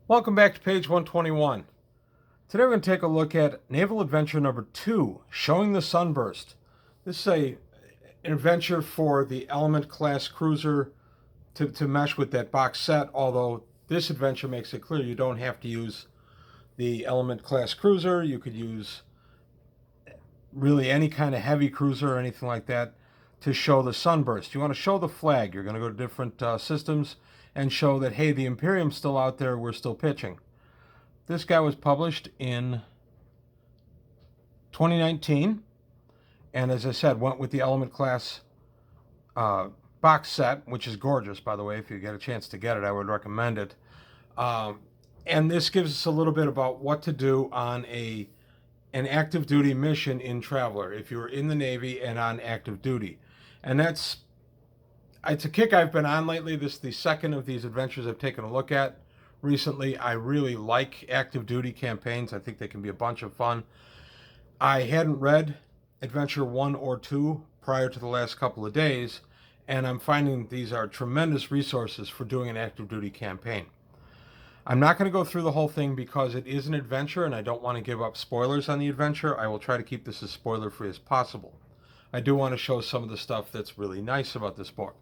Welcome back to page 121. Today we're going to take a look at Naval Adventure number 2, Showing the Sunburst. This is an adventure for the Element class cruiser to mesh with that box set, although this adventure makes it clear you don't have to use the Element class cruiser. You could use really any kind of heavy cruiser or anything like that to show the Sunburst. You want to show the flag. You're going to go to different systems and show that, hey, the Imperium's still out there, we're still pitching. This guy was published in 2019, and as I said, went with the Element class box set, which is gorgeous, by the way. If you get a chance to get it, I would recommend it. And this gives us a little bit about what to do on an active duty mission in Traveler if you're in the Navy and on active duty. And it's a kick I've been on lately. This is the second of these adventures I've taken a look at recently. I really like active duty campaigns. I think they can be a bunch of fun. I hadn't read Adventure 1 or 2 prior to the last couple of days, and I'm finding these are tremendous resources for doing an active duty campaign. I'm not going to go through the whole thing because it is an adventure and I don't want to give up spoilers on the adventure. I will try to keep this as spoiler free as possible. I do want to show some of the stuff that's really nice about this book.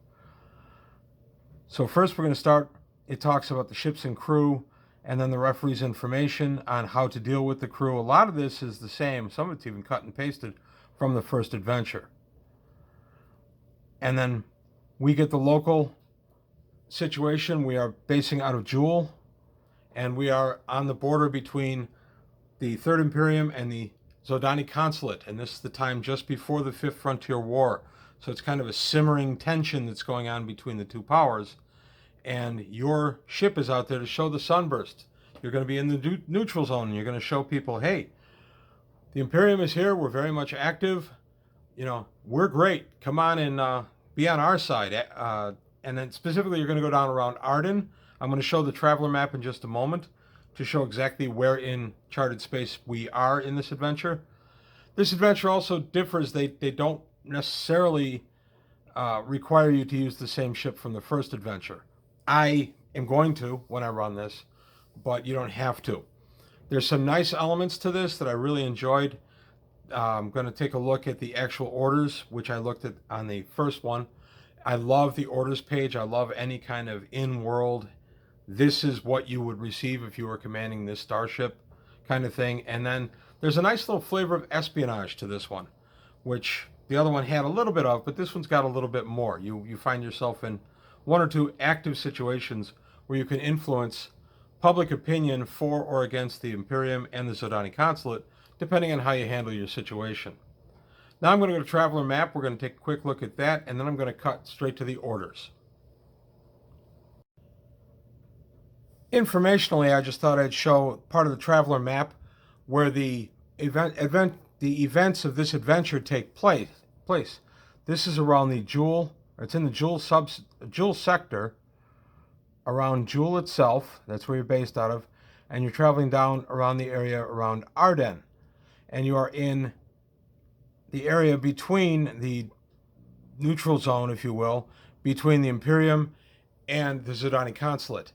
So first we're going to start, it talks about the ships and crew, and then the referee's information on how to deal with the crew. A lot of this is the same. Some of it's even cut and pasted from the first adventure. And then we get the local situation. We are basing out of Jewel, and we are on the border between the Third Imperium and the Zodani Consulate, and this is the time just before the Fifth Frontier War. So it's kind of a simmering tension that's going on between the two powers, and your ship is out there to show the Sunburst. You're going to be in the neutral zone, and you're going to show people, hey, the Imperium is here, we're very much active, we're great, come on and be on our side. And then specifically you're going to go down around Arden. I'm going to show the Traveler map in just a moment to show exactly where in charted space we are in this adventure. This adventure also differs. They don't necessarily require you to use the same ship from the first adventure. I am going to when I run this, but you don't have to. There's some nice elements to this that I really enjoyed. I'm going to take a look at the actual orders, which I looked at on the first one. I love the orders page. I love any kind of in-world, this is what you would receive if you were commanding this starship kind of thing. And then there's a nice little flavor of espionage to this one, which the other one had a little bit of, but this one's got a little bit more. You find yourself in one or two active situations where you can influence public opinion for or against the Imperium and the Zodani Consulate, depending on how you handle your situation. Now I'm going to go to Traveler Map. We're going to take a quick look at that, and then I'm going to cut straight to the orders. Informationally, I just thought I'd show part of the Traveler Map where the events of this adventure take place. This is around the Jewel, or it's in the Jewel sector, around Jewel itself. That's where you're based out of, and you're traveling down around the area around Arden, and you are in the area between the neutral zone, if you will, between the Imperium and the Zodani Consulate.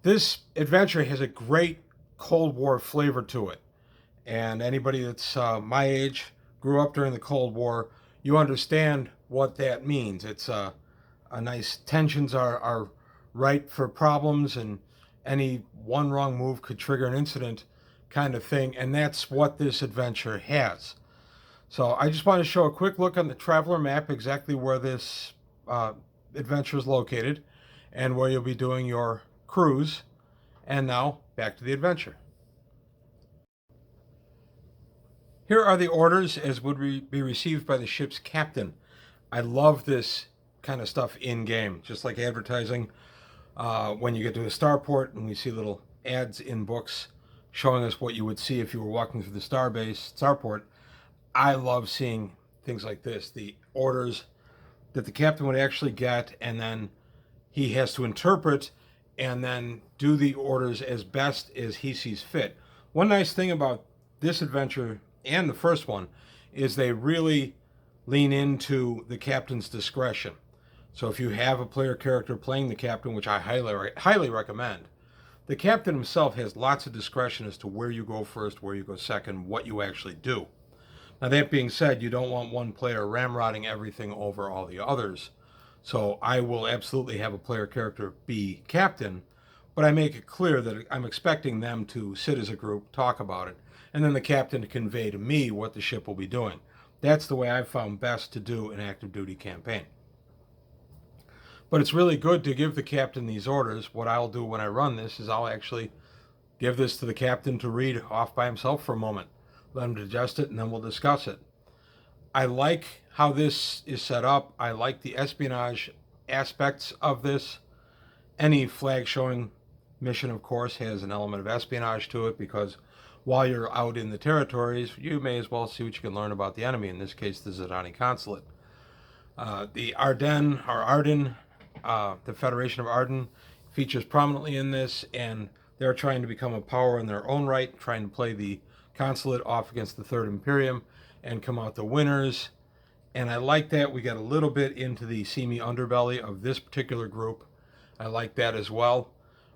This adventure has a great Cold War flavor to it, and anybody that's my age, grew up during the Cold War, you understand what that means. It's a nice, tensions are ripe for problems, and any one wrong move could trigger an incident kind of thing, and that's what this adventure has. So I just want to show a quick look on the Traveler map, exactly where this adventure is located and where you'll be doing your cruise. And now back to the adventure. Here are the orders as would be received by the ship's captain. I love this kind of stuff in game, just like advertising. When you get to a starport and we see little ads in books showing us what you would see if you were walking through the starport. I love seeing things like this, the orders that the captain would actually get, and then he has to interpret and then do the orders as best as he sees fit. One nice thing about this adventure and the first one is they really lean into the captain's discretion. So if you have a player character playing the captain, which I highly recommend, The captain himself has lots of discretion as to where you go first, where you go second, what you actually do. Now, that being said, you don't want one player ramrodding everything over all the others. So I will absolutely have a player character be captain, but I make it clear that I'm expecting them to sit as a group, talk about it, and then the captain to convey to me what the ship will be doing. That's the way I've found best to do an active duty campaign. But it's really good to give the captain these orders. What I'll do when I run this is I'll actually give this to the captain to read off by himself for a moment. Let him digest it, and then we'll discuss it. I like how this is set up. I like the espionage aspects of this. Any flag showing mission, of course, has an element of espionage to it, because while you're out in the territories, you may as well see what you can learn about the enemy, in this case, the Zodani Consulate. The Ardennes, or Arden, the Federation of Arden, features prominently in this, and they're trying to become a power in their own right, trying to play the consulate off against the Third Imperium and come out the winners. And I like that. We got a little bit into the seamy underbelly of this particular group. I like that as well.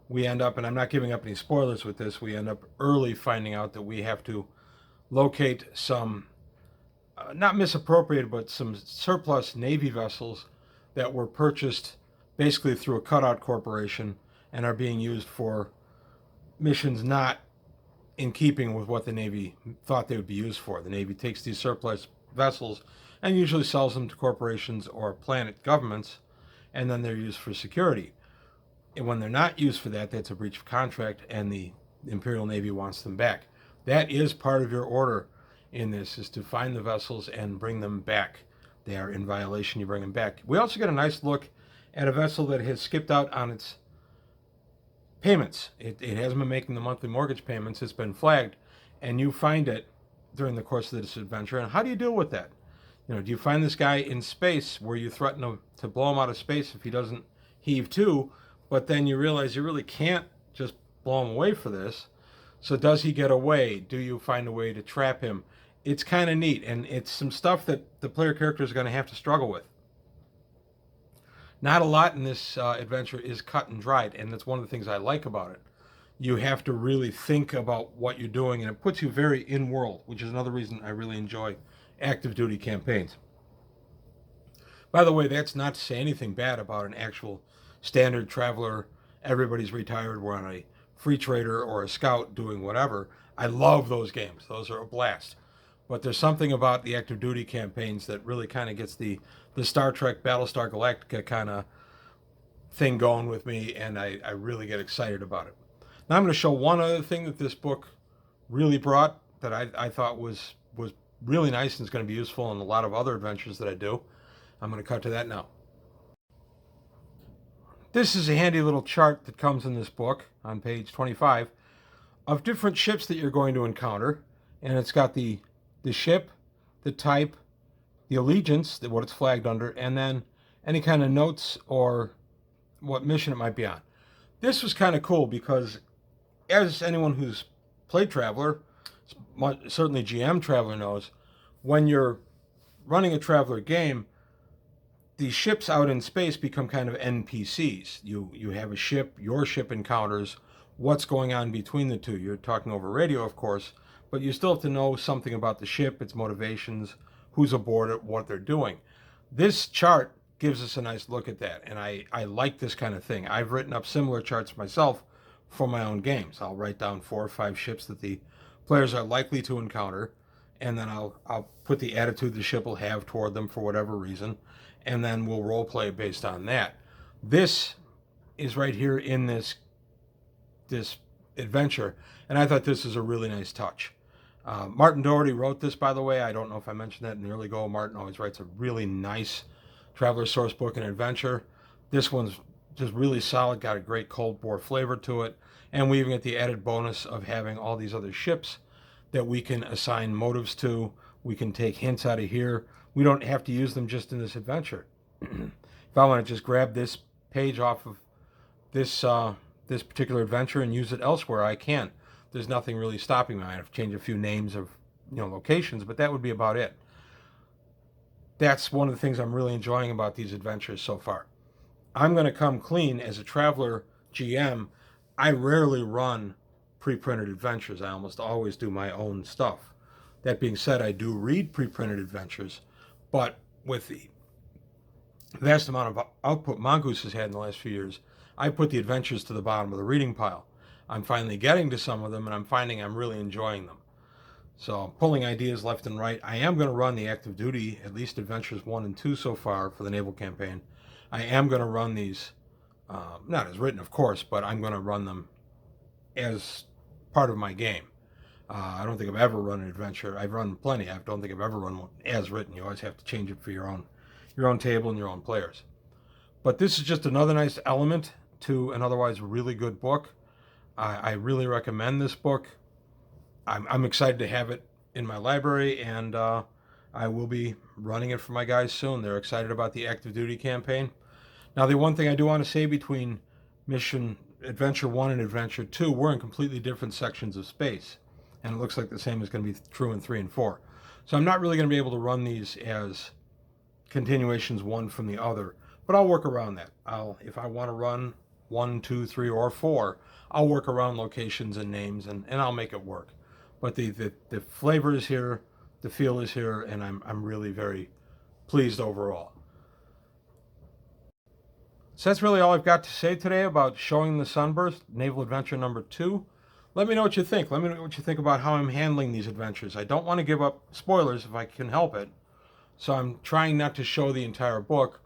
We end up, and I'm not giving up any spoilers with this, we end up early finding out that we have to locate some, not misappropriated, but some surplus Navy vessels that were purchased basically through a cutout corporation and are being used for missions not in keeping with what the Navy thought they would be used for. The Navy takes these surplus vessels and usually sells them to corporations or planet governments, and then they're used for security. And when they're not used for that, that's a breach of contract, and the Imperial Navy wants them back. That is part of your order in this, is to find the vessels and bring them back. They are in violation, you bring them back. We also get a nice look at a vessel that has skipped out on its payments. It hasn't been making the monthly mortgage payments. It's been flagged, and you find it during the course of this adventure. And how do you deal with that? Do you find this guy in space where you threaten to blow him out of space if he doesn't heave to, but then you realize you really can't just blow him away for this. So does he get away? Do you find a way to trap him? It's kind of neat, and it's some stuff that the player character is going to have to struggle with. Not a lot in this adventure is cut and dried, and that's one of the things I like about it. You have to really think about what you're doing, and it puts you very in-world, which is another reason I really enjoy active duty campaigns. By the way, that's not to say anything bad about an actual standard traveler. Everybody's retired, we're on a free trader or a scout doing whatever. I love those games. Those are a blast. But there's something about the active duty campaigns that really kind of gets the Star Trek Battlestar Galactica kind of thing going with me, and I really get excited about it. Now I'm going to show one other thing that this book really brought that I thought was really nice and is going to be useful in a lot of other adventures that I do. I'm going to cut to that now. This is a handy little chart that comes in this book on page 25 of different ships that you're going to encounter, and it's got the ship, the type, the allegiance, what it's flagged under, and then any kind of notes or what mission it might be on. This was kind of cool because, as anyone who's played Traveler, certainly GM Traveler knows, when you're running a Traveler game, the ships out in space become kind of NPCs. You have a ship, your ship encounters what's going on between the two. You're talking over radio, of course, but you still have to know something about the ship, its motivations, who's aboard it, what they're doing. This chart gives us a nice look at that, and I like this kind of thing. I've written up similar charts myself for my own games. I'll write down 4 or 5 ships that the players are likely to encounter, and then I'll put the attitude the ship will have toward them for whatever reason, and then we'll role play based on that. This is right here in this adventure, and I thought this is a really nice touch. Martin Doherty wrote this, by the way. I don't know if I mentioned that in the early go. Martin always writes a really nice traveler source book and adventure. This one's just really solid, got a great Cold War flavor to it, and we even get the added bonus of having all these other ships that we can assign motives to. We can take hints out of here. We don't have to use them just in this adventure. If I want to just grab this page off of this particular adventure and use it elsewhere, I can. There's nothing really stopping me. I have to change a few names of locations, but that would be about it. That's one of the things I'm really enjoying about these adventures so far. I'm going to come clean as a Traveler GM. I rarely run pre-printed adventures. I almost always do my own stuff. That being said, I do read pre-printed adventures, but with the vast amount of output Mongoose has had in the last few years, I put the adventures to the bottom of the reading pile. I'm finally getting to some of them, and I'm finding I'm really enjoying them. So I'm pulling ideas left and right. I am going to run the active duty, at least adventures 1 and 2 so far for the Naval campaign. I am going to run these, not as written, of course, but I'm going to run them as part of my game. I don't think I've ever run an adventure. I've run plenty. I don't think I've ever run one as written. You always have to change it for your own table and your own players. But this is just another nice element to an otherwise really good book. I really recommend this book. I'm excited to have it in my library, and I will be running it for my guys soon. They're excited about the active duty campaign. Now, the one thing I do want to say between Mission Adventure 1 and Adventure 2, we're in completely different sections of space. And it looks like the same is going to be true in 3 and 4. So I'm not really going to be able to run these as continuations one from the other, but I'll work around that. If I want to run 1, 2, 3, or 4, I'll work around locations and names, and I'll make it work. But the flavor is here, the feel is here, and I'm really very pleased overall. So that's really all I've got to say today about Showing the Sunburst, Naval Adventure number 2. Let me know what you think. Let me know what you think about how I'm handling these adventures. I don't want to give up spoilers if I can help it, so I'm trying not to show the entire book.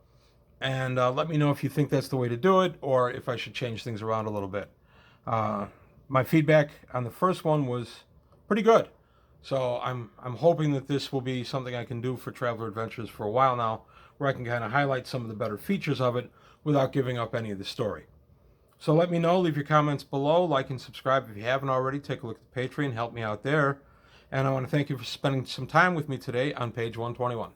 And let me know if you think that's the way to do it, or if I should change things around a little bit. My feedback on the first one was pretty good, so I'm hoping that this will be something I can do for Traveler Adventures for a while now, where I can kind of highlight some of the better features of it without giving up any of the story. So let me know, leave your comments below, like and subscribe if you haven't already. Take a look at the Patreon, help me out there. And I want to thank you for spending some time with me today on page 121.